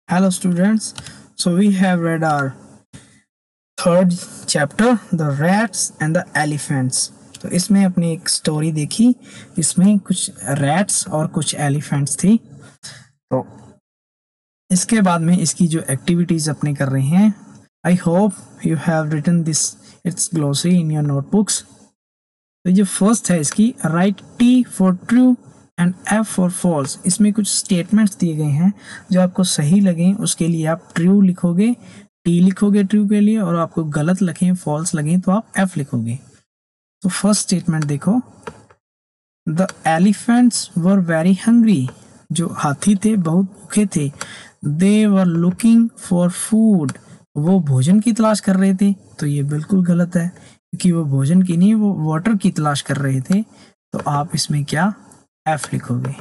Hello students, so we have read our third chapter, the rats and the elephants. तो इसमें अपनी एक story देखी जिसमें कुछ रैट्स और कुछ एलिफेंट्स थी। तो इसके बाद में इसकी जो एक्टिविटीज अपने कर रहे हैं, I hope you have written this its glossary in your notebooks. तो जो फर्स्ट है इसकी, write T for true and F for false. इसमें कुछ स्टेटमेंट्स दिए गए हैं जो आपको सही लगें उसके लिए आप ट्रू लिखोगे, टी लिखोगे ट्रू के लिए, और आपको गलत लिखें फॉल्स लगें तो आप एफ लिखोगे। तो फर्स्ट स्टेटमेंट देखो, the elephants were very hungry. जो हाथी थे बहुत भूखे थे। दे वर लुकिंग फॉर फूड। वो भोजन की तलाश कर रहे थे। तो ये बिल्कुल गलत है क्योंकि वो भोजन की नहीं, वो वाटर की तलाश कर रहे थे। तो आप इसमें क्या एफ लिखोगे।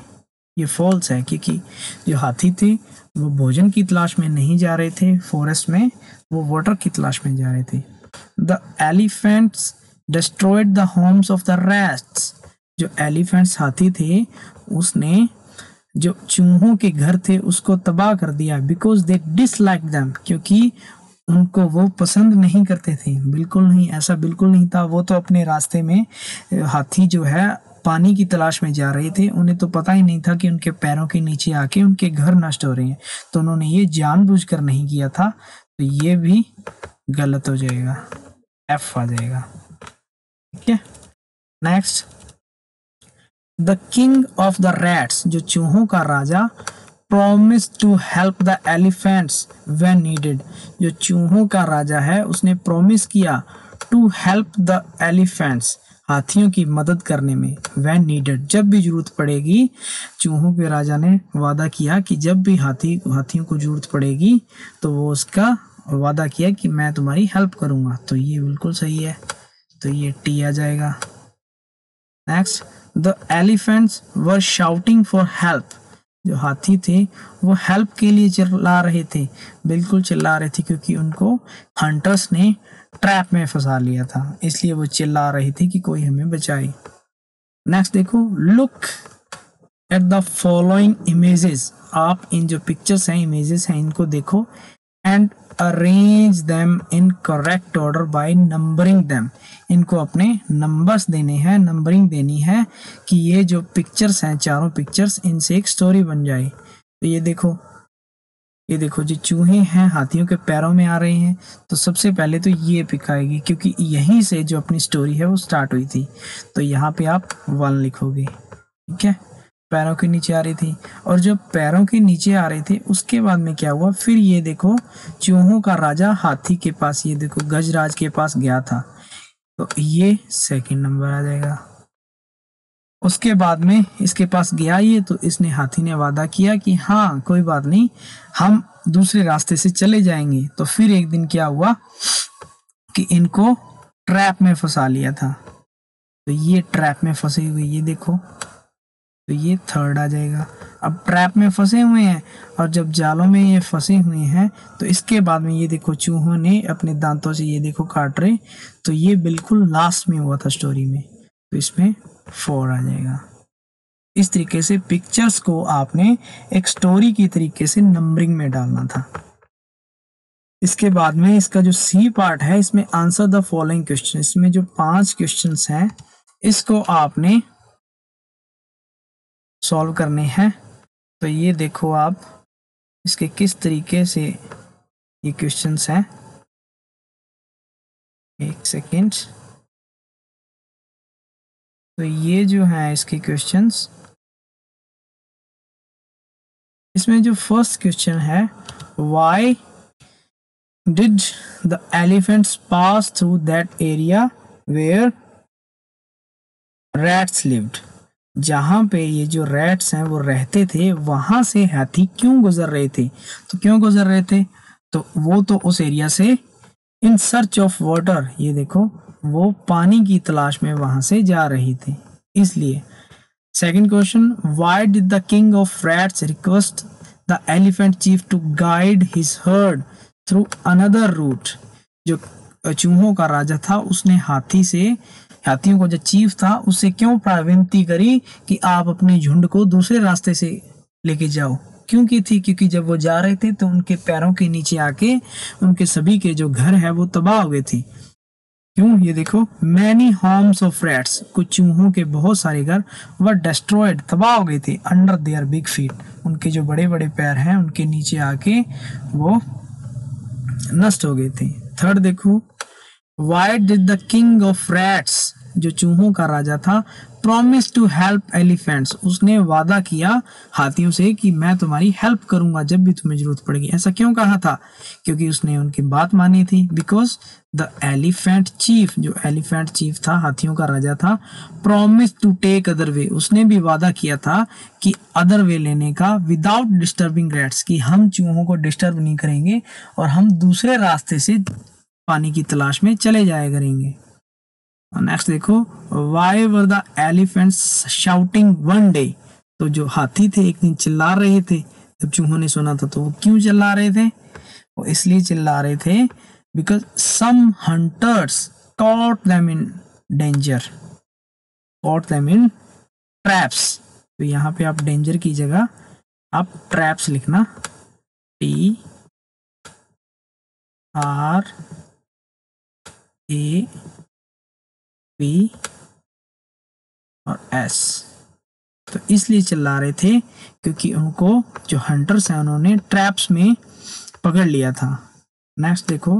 ये फॉल्स है क्योंकि जो हाथी थे वो भोजन की तलाश में नहीं जा रहे थे फॉरेस्ट में, वो वाटर की तलाश में जा रहे थे। The elephants destroyed the homes of the rats. जो एलिफेंट्स हाथी थे उसने जो चूहों के घर थे उसको तबाह कर दिया। बिकॉज दे डिसलाइक देम, क्योंकि उनको वो पसंद नहीं करते थे। बिल्कुल नहीं, ऐसा बिल्कुल नहीं था। वो तो अपने रास्ते में हाथी जो है पानी की तलाश में जा रहे थे। उन्हें तो पता ही नहीं था कि उनके पैरों के नीचे आके उनके घर नष्ट हो रहे हैं। तो उन्होंने ये जानबूझकर नहीं किया था। तो ये भी गलत हो जाएगा, एफ आ जाएगा। ठीक है, next, the king of the rats. जो चूहों का राजा, promise to help the elephants when needed। जो चूहों का राजा है उसने प्रॉमिस किया to help the elephants, हाथियों की मदद करने में, when needed, जब भी जरूरत पड़ेगी। चूहों के राजा ने वादा किया कि जब भी हाथियों को जरूरत पड़ेगी तो वो उसका वादा किया कि मैं तुम्हारी हेल्प करूंगा। तो ये बिल्कुल सही है, तो ये टी आ जाएगा। Next, the elephants were shouting for help. जो हाथी थे वो हेल्प के लिए चिल्ला रहे थे। बिल्कुल चिल्ला रहे थे क्योंकि उनको हंटर्स ने ट्रैप में फंसा लिया था, इसलिए वो चिल्ला रहे थे कि कोई हमें बचाए। नेक्स्ट देखो, look at the following images. आप इन जो पिक्चर्स हैं, इमेजेस हैं, इनको देखो and arrange them in correct order by numbering them. इनको अपने नंबर्स देने हैं, नंबरिंग देनी है कि ये जो पिक्चर्स हैं, चारों पिक्चर्स, इनसे एक स्टोरी बन जाए। तो ये देखो जो चूहे हैं हाथियों के पैरों में आ रहे हैं। तो सबसे पहले तो ये पिक आएगी क्योंकि यहीं से जो अपनी स्टोरी है वो स्टार्ट हुई थी। तो यहाँ पे आप 1 लिखोगे। ठीक है, पैरों के नीचे आ रही थी, और जब पैरों के नीचे आ रहे थे उसके बाद में क्या हुआ, फिर ये देखो चूहों का राजा हाथी के पास, ये देखो गजराज के पास गया था। तो ये सेकंड नंबर आ जाएगा। उसके बाद में इसके पास गया ये, तो इसने हाथी ने वादा किया कि हाँ कोई बात नहीं, हम दूसरे रास्ते से चले जाएंगे। तो फिर एक दिन क्या हुआ कि इनको ट्रैप में फंसा लिया था। तो ये ट्रैप में फंसे हुए, ये देखो, तो ये थर्ड आ जाएगा। अब ट्रैप में फंसे हुए हैं और जब जालों में ये फंसे हुए हैं तो इसके बाद में ये देखो चूहों ने अपने दांतों से ये देखो काट रहे। तो ये बिल्कुल लास्ट में हुआ था स्टोरी में, तो इसमें 4 आ जाएगा। इस तरीके से पिक्चर्स को आपने एक स्टोरी की तरीके से नंबरिंग में डालना था। इसके बाद में इसका जो सी पार्ट है, इसमें आंसर द फॉलोइंग क्वेश्चन। इसमें जो 5 क्वेश्चंस हैं इसको आपने सॉल्व करने हैं। तो ये देखो आप इसके किस तरीके से ये क्वेश्चंस हैं। एक सेकेंड, तो ये जो है इसके क्वेश्चंस, इसमें जो फर्स्ट क्वेश्चन है, why did the elephants pass through that area where rats lived. जहां पे ये जो रैट्स हैं वो रहते थे वहां से हाथी क्यों गुजर रहे थे। तो क्यों गुजर रहे थे, तो वो तो उस एरिया से इन सर्च ऑफ वाटर, ये देखो वो पानी की तलाश में वहां से जा रही थी, इसलिए। Second question, why did the king of rats request the elephant chief to guide his herd through another route. जो चूहों का राजा था उसने हाथियों को जो चीफ था उससे क्यों विनती करी कि आप अपने झुंड को दूसरे रास्ते से लेके जाओ। क्यों की थी? क्योंकि जब वो जा रहे थे तो उनके पैरों के नीचे आके उनके सभी के जो घर है वो तबाह हो गए थे। क्यों? ये देखो, मैनी होम्स ऑफ रैट्स, कुछ चूहों के बहुत सारे घर वर डिस्ट्रॉयड, तबाह हो गए थे, अंडर देयर बिग फीट, उनके जो बड़े बड़े पैर हैं उनके नीचे आके वो नष्ट हो गए थे। थर्ड देखो, why did the king of rats, जो चूहों का राजा था, प्रॉमिस टू हेल्प एलिफेंट्स, उसने वादा किया हाथियों से कि मैं तुम्हारी हेल्प करूंगा जब भी तुम्हें जरूरत पड़ेगी। ऐसा क्यों कहा था? क्योंकि उसने उनकी बात मानी थी। बिकॉज द एलिफेंट चीफ, जो एलिफेंट चीफ था, हाथियों का राजा था, promise to take other way, उसने भी वादा किया था कि अदर वे लेने का, विदाउट डिस्टर्बिंग रैट्स, कि हम चूहों को डिस्टर्ब नहीं करेंगे और हम दूसरे रास्ते से पानी की तलाश में चले जाया करेंगे। नेक्स्ट देखो, why were the elephants shouting one day, तो जो हाथी थे एक दिन चिल्ला रहे थे। जब चूहों ने सुना था तो वो क्यों चिल्ला रहे थे? वो इसलिए चिल्ला रहे थे because some hunters caught them in danger, caught them in traps. तो यहाँ पे आप डेंजर की जगह आप ट्रैप्स लिखना, टी आर ए पी और एस। तो इसलिए चिल्ला रहे थे क्योंकि उनको जो हंटर्स हैं उन्होंने ट्रैप्स में पकड़ लिया था। नेक्स्ट देखो,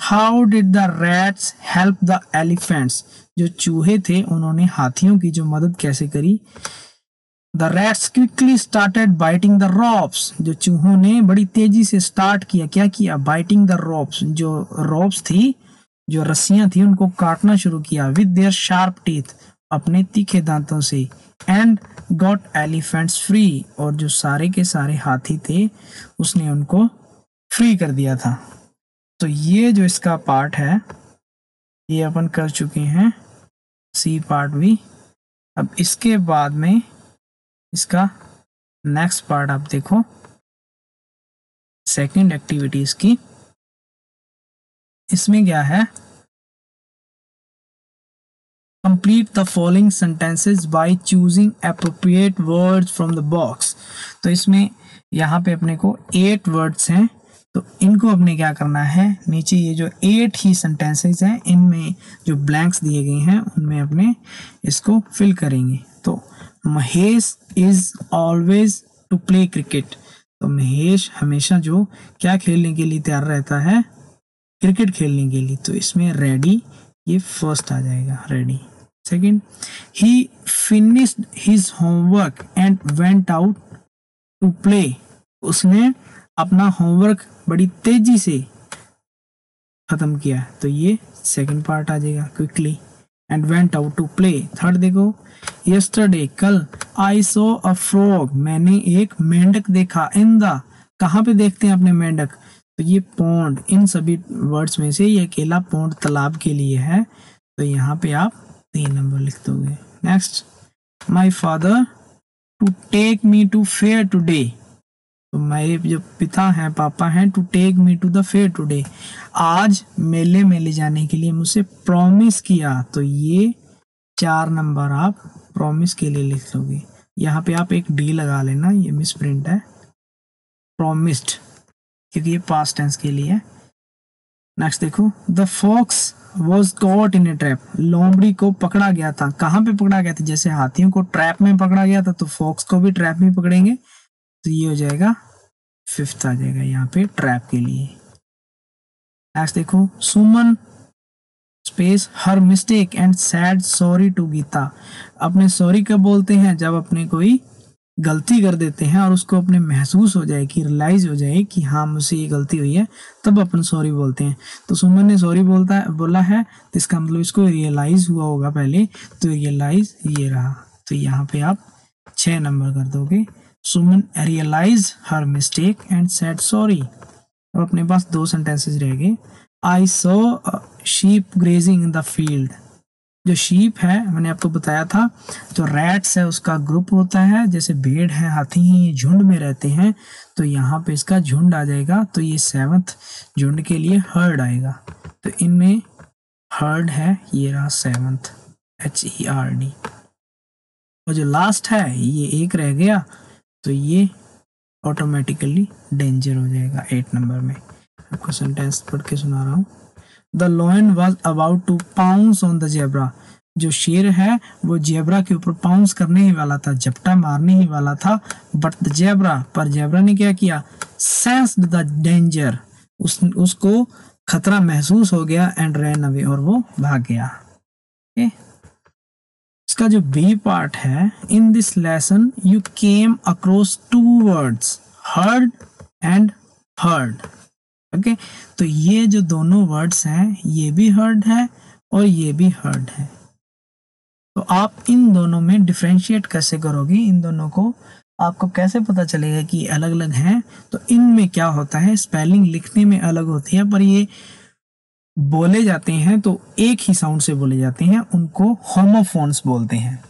how did the rats help the elephants, जो चूहे थे उन्होंने हाथियों की जो मदद कैसे करी? The rats quickly started biting the ropes, जो चूहों ने बड़ी तेजी से स्टार्ट किया, क्या किया? बाइटिंग द रॉप्स, जो रॉप्स थी, जो रस्सियां थी, उनको काटना शुरू किया, विद देयर शार्प टीथ, अपने तीखे दांतों से, एंड गॉट एलिफेंट्स फ्री, और जो सारे के सारे हाथी थे उसने उनको फ्री कर दिया था। तो ये जो इसका पार्ट है ये अपन कर चुके हैं, सी पार्ट भी। अब इसके बाद में इसका नेक्स्ट पार्ट आप देखो, सेकंड एक्टिविटी इसकी। इसमें क्या है? Complete the following sentences by choosing appropriate words from the box. तो इसमें यहाँ पे अपने को 8 वर्ड्स हैं, तो इनको अपने क्या करना है, नीचे ये जो 8 ही सेंटेंसेस हैं इनमें जो ब्लैंक्स दिए गए हैं उनमें अपने इसको फिल करेंगे। तो Mahesh is always to play cricket, तो महेश हमेशा जो क्या खेलने के लिए तैयार रहता है? क्रिकेट खेलने के लिए। तो इसमें रेडी ये फर्स्ट आ जाएगा, ready. Second, he finished his homework and went out to play, उसने अपना होमवर्क बड़ी तेजी से खत्म किया, तो ये सेकंड पार्ट आ जाएगा, quickly, and went out to play. Third देखो, यस्टरडे, कल, आई सॉ अ फ्रॉग, मैंने एक मेंढक देखा, इन द, कहाँ पे देखते हैं अपने मेंढक? तो ये पॉन्ड, इन सभी वर्ड्स में से ये अकेला पॉन्ड तालाब के लिए है, तो यहाँ पे आप 3 नंबर लिख दोगे। Next, my father to take me to fair today, तो मेरे जो पिता हैं, पापा हैं, to take me to the fair today, आज मेले में ले जाने के लिए मुझसे प्रॉमिस किया, तो ये 4 नंबर आप प्रॉमिस के लिए लिख लोगे। यहाँ पे आप एक डी लगा लेना, ये मिस प्रिंट है, प्रॉमिस्ड, क्योंकि ये पास्ट टेंस के लिए है। नेक्स्ट देखो, the fox was caught in a trap, लोमड़ी को पकड़ा गया था, कहाँ पे पकड़ा गया था? जैसे हाथियों को ट्रैप में पकड़ा गया था तो फॉक्स को भी ट्रैप में पकड़ेंगे, तो ये हो जाएगा 5th आ जाएगा यहाँ पे ट्रैप के लिए। नेक्स्ट देखो, Suman space her mistake and said sorry to Geeta, अपने सॉरी कब बोलते हैं? जब अपने कोई गलती कर देते हैं और उसको अपने महसूस हो जाए कि रियलाइज हो जाए कि हाँ मुझसे ये गलती हुई है, तब अपन सॉरी बोलते हैं। तो सुमन ने सॉरी बोला है, तो इसका मतलब इसको रियलाइज हुआ होगा पहले, तो रियलाइज ये रहा, तो यहाँ पे आप 6 नंबर कर दोगे। Suman realise her mistake and said sorry. अब अपने पास 2 सेंटेंसेस रह गए। I saw sheep grazing in the field, जो शीप है मैंने आपको बताया था, जो रैट्स है उसका ग्रुप होता है, जैसे भेड़ है, हाथी है, ये झुंड में रहते हैं, तो यहाँ पे इसका झुंड आ जाएगा, तो ये 7th झुंड के लिए हर्ड आएगा, तो इनमें हर्ड है, ये रहा 7th, HERD। और जो लास्ट है ये एक रह गया, तो ये ऑटोमेटिकली डेंजर हो जाएगा। 8 नंबर में आपको सेंटेंस पढ़ के सुना रहा हूँ। The lion was about to pounce on the zebra, जो शेर है वो जेब्रा के ऊपर पाउंस करने ही वाला था, झपटा मारने ही वाला था। बट द जेब्रा, पर जेब्रा ने क्या किया, सेंस्ड द डेंजर, उसको खतरा महसूस हो गया, एंड रैन अवे, और वो भाग गया। okay? इसका जो बी पार्ट है, in this lesson you came across 2 words, heard and heard. Okay, तो ये जो दोनों वर्ड्स हैं, ये भी हर्ड है और ये भी हर्ड है। तो आप इन दोनों में डिफरेंशिएट कैसे करोगे, इन दोनों को आपको कैसे पता चलेगा कि अलग अलग हैं? तो इनमें क्या होता है, स्पेलिंग लिखने में अलग होती है, पर ये बोले जाते हैं तो एक ही साउंड से बोले जाते हैं, उनको होमोफोन्स बोलते हैं।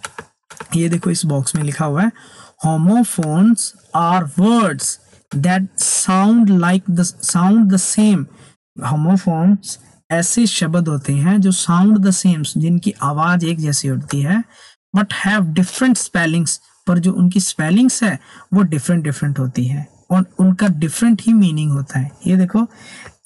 ये देखो इस बॉक्स में लिखा हुआ है, homophones are words that sound the same. Homophones ऐसे शब्द होते हैं जो साउंड द सेम, जिनकी आवाज एक जैसी होती है, बट हैव डिफरेंट स्पेलिंग्स, पर जो उनकी स्पेलिंग्स है वो डिफरेंट होती है और उनका डिफरेंट ही मीनिंग होता है। ये देखो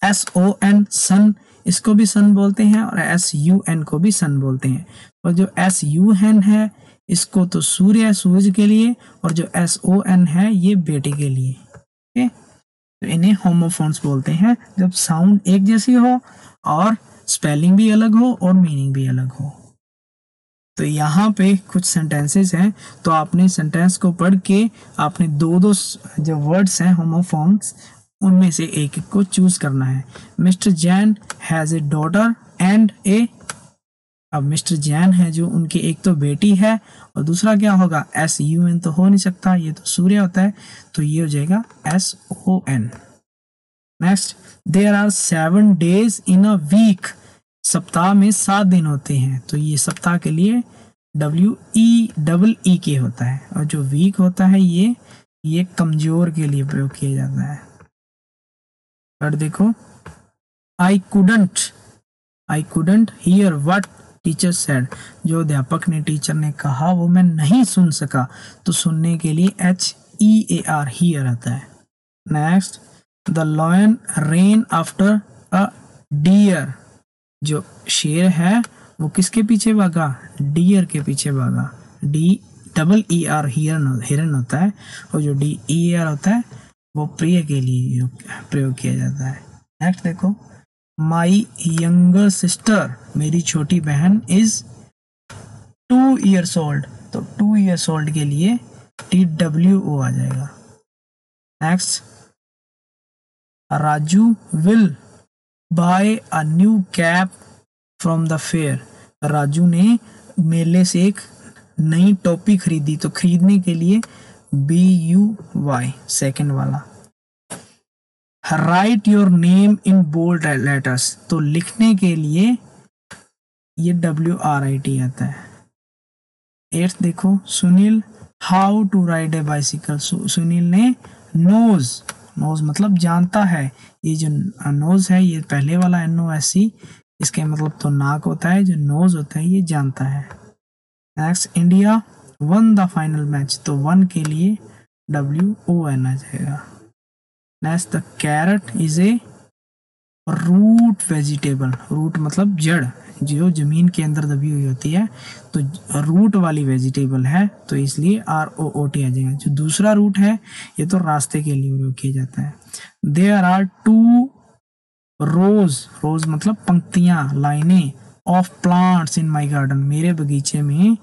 SON सन, इसको भी सन बोलते हैं, और SUN को भी सन बोलते हैं। और जो SUN है इसको तो सूर्य, सूरज के लिए, और जो SON है ये बेटे के लिए। ओके, तो इन्हें होमोफोन्स बोलते हैं जब साउंड एक जैसी हो और स्पेलिंग भी अलग हो और मीनिंग भी अलग हो। तो यहाँ पे कुछ सेंटेंसेस हैं, तो आपने सेंटेंस को पढ़ के आपने दो जो वर्ड्स हैं होमोफोन्स, उनमें से एक को चूज करना है। Mister Jain has a daughter and a, अब मिस्टर जैन है जो उनकी एक तो बेटी है और दूसरा क्या होगा, SUN तो हो नहीं सकता, ये तो सूर्य होता है, तो ये हो जाएगा SON। Next, there are 7 days in a week, सप्ताह में 7 दिन होते हैं, तो ये सप्ताह के लिए WEEK होता है, और जो वीक होता है ये कमजोर के लिए प्रयोग किया जाता है। और देखो, I couldn't hear what teacher said, जो अध्यापक ने, टीचर ने कहा वो मैं नहीं सुन सका, तो सुनने के लिए HEAR हियर आता है। Next, the lion ran after a deer, जो शेर है वो किसके पीछे भागा, डियर के पीछे भागा। DEER हिरन होता है, और जो DEAR होता है वो प्रिय के लिए प्रयोग किया जाता है। नेक्स्ट देखो, माई यंगर सिस्टर, मेरी छोटी बहन, इज 2 years old, तो 2 years old के लिए TWO आ जाएगा। Next, Raju will buy a new cap from the fair, Raju ने मेले से एक नई टोपी खरीदी, तो खरीदने के लिए BUY सेकंड वाला। Write your name in bold letters, तो लिखने के लिए ये WRIT आता है। 8th देखो, Sunil how to ride a bicycle, Sunil ने नोज मतलब जानता है, ये जो नोज है ये पहले वाला NOSE, इसके मतलब तो नाक होता है, जो नोज होता है ये जानता है। Next, India won the final match, तो 1 के लिए WON आ जाएगा। Next, the carrot is a root vegetable, root मतलब जड़, जो जमीन के अंदर दबी हुई होती है, तो रूट वाली वेजिटेबल है, तो इसलिए ROOT आ जाएगा। जो दूसरा रूट है ये तो रास्ते के लिए प्रयोग किया जाता है। देयर आर 2 रोज मतलब पंक्तियां, लाइनें, of plants in my garden, मेरे बगीचे में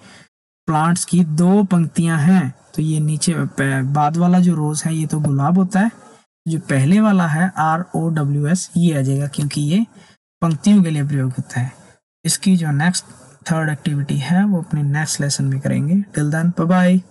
प्लांट्स की 2 पंक्तियां हैं, तो ये नीचे बाद वाला जो रोज है ये तो गुलाब होता है, जो पहले वाला है ROWS ये आ जाएगा, क्योंकि ये पंक्तियों के लिए प्रयोग होता है। इसकी जो नेक्स्ट 3rd एक्टिविटी है वो अपने नेक्स्ट लेसन में करेंगे। Till then bye bye.